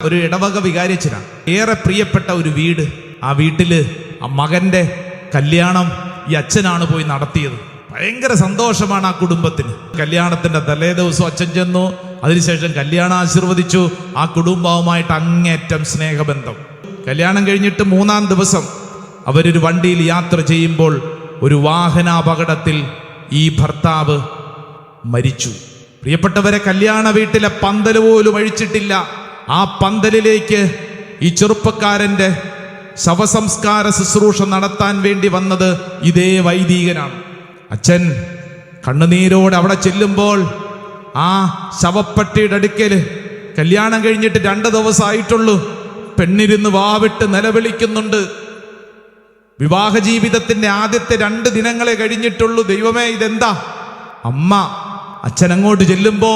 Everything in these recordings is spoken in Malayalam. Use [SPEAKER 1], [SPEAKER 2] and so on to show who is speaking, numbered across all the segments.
[SPEAKER 1] ഒരു ഇടവക വികാരിയച്ഛനാണ്. ഏറെ പ്രിയപ്പെട്ട ഒരു വീട്. ആ വീട്ടില് ആ മകന്റെ കല്യാണം ഈ അച്ഛനാണ് പോയി നടത്തിയത്. ഭയങ്കര സന്തോഷമാണ് ആ കുടുംബത്തിന്. കല്യാണത്തിന്റെ തലേ ദിവസം അച്ഛൻ ചെന്നു, അതിനുശേഷം കല്യാണം ആശീർവദിച്ചു. ആ കുടുംബവുമായിട്ട് അങ്ങേറ്റം സ്നേഹബന്ധം. കല്യാണം കഴിഞ്ഞിട്ട് 3-ാം ദിവസം അവരൊരു വണ്ടിയിൽ യാത്ര ചെയ്യുമ്പോൾ ഒരു വാഹനാപകടത്തിൽ ഈ ഭർത്താവ് മരിച്ചു. പ്രിയപ്പെട്ടവരെ, കല്യാണ വീട്ടിലെ പന്തൽ പോലും അഴിച്ചിട്ടില്ല. ആ പന്തലിലേക്ക് ഈ ചെറുപ്പക്കാരന്റെ ശവസംസ്കാര ശുശ്രൂഷ നടത്താൻ വേണ്ടി വന്നത് ഇതേ വൈദികനാണ്. അച്ഛൻ കണ്ണുനീരോടെ അവിടെ ചെല്ലുമ്പോൾ ആ ശവപ്പെട്ടിയുടെ അടുക്കല് കല്യാണം കഴിഞ്ഞിട്ട് 2 ദിവസമായിട്ടുള്ളൂ. പെണ്ണിരുന്ന് വാവിട്ട് നിലവിളിക്കുന്നുണ്ട്. വിവാഹ ജീവിതത്തിന്റെ ആദ്യത്തെ 2 ദിനങ്ങളെ കഴിഞ്ഞിട്ടുള്ളൂ. ദൈവമേ, ഇതെന്താ? അമ്മ അച്ഛൻ അങ്ങോട്ട് ചെല്ലുമ്പോ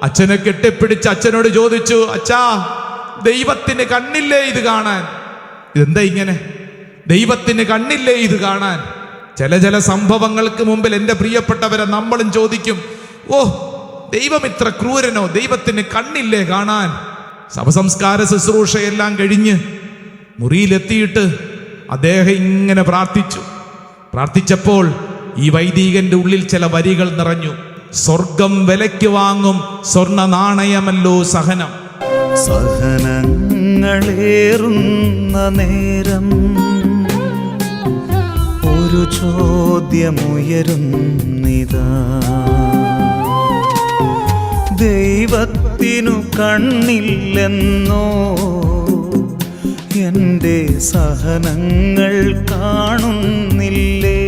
[SPEAKER 1] അച്ഛനെ കെട്ടിപ്പിടിച്ച് അച്ഛനോട് ചോദിച്ചു, അച്ഛാ, ദൈവത്തിന് കണ്ണില്ലേ ഇത് കാണാൻ? ഇതെന്താ ഇങ്ങനെ? ദൈവത്തിന് കണ്ണില്ലേ ഇത് കാണാൻ? ചില സംഭവങ്ങൾക്ക് മുമ്പിൽ എൻ്റെ പ്രിയപ്പെട്ടവരെ നമ്മളും ചോദിക്കും, ഓ, ദൈവം ഇത്ര ക്രൂരനോ? ദൈവത്തിന് കണ്ണില്ലേ കാണാൻ? ശവസംസ്കാര ശുശ്രൂഷയെല്ലാം കഴിഞ്ഞ് മുറിയിലെത്തിയിട്ട് അദ്ദേഹം ഇങ്ങനെ പ്രാർത്ഥിച്ചപ്പോൾ ഈ വൈദികന്റെ ഉള്ളിൽ ചില വരികൾ നിറഞ്ഞു. സ്വർഗം വിലയ്ക്ക് വാങ്ങും സ്വർണ്ണ നാണയമല്ലോ സഹനം.
[SPEAKER 2] സഹനങ്ങളേറുന്ന നേരം ഒരു ചോദ്യമുയരുന്നിതാ, ദൈവത്തിനു കണ്ണില്ലെന്നോ എൻ്റെ സഹനങ്ങൾ കാണുന്നില്ലേ?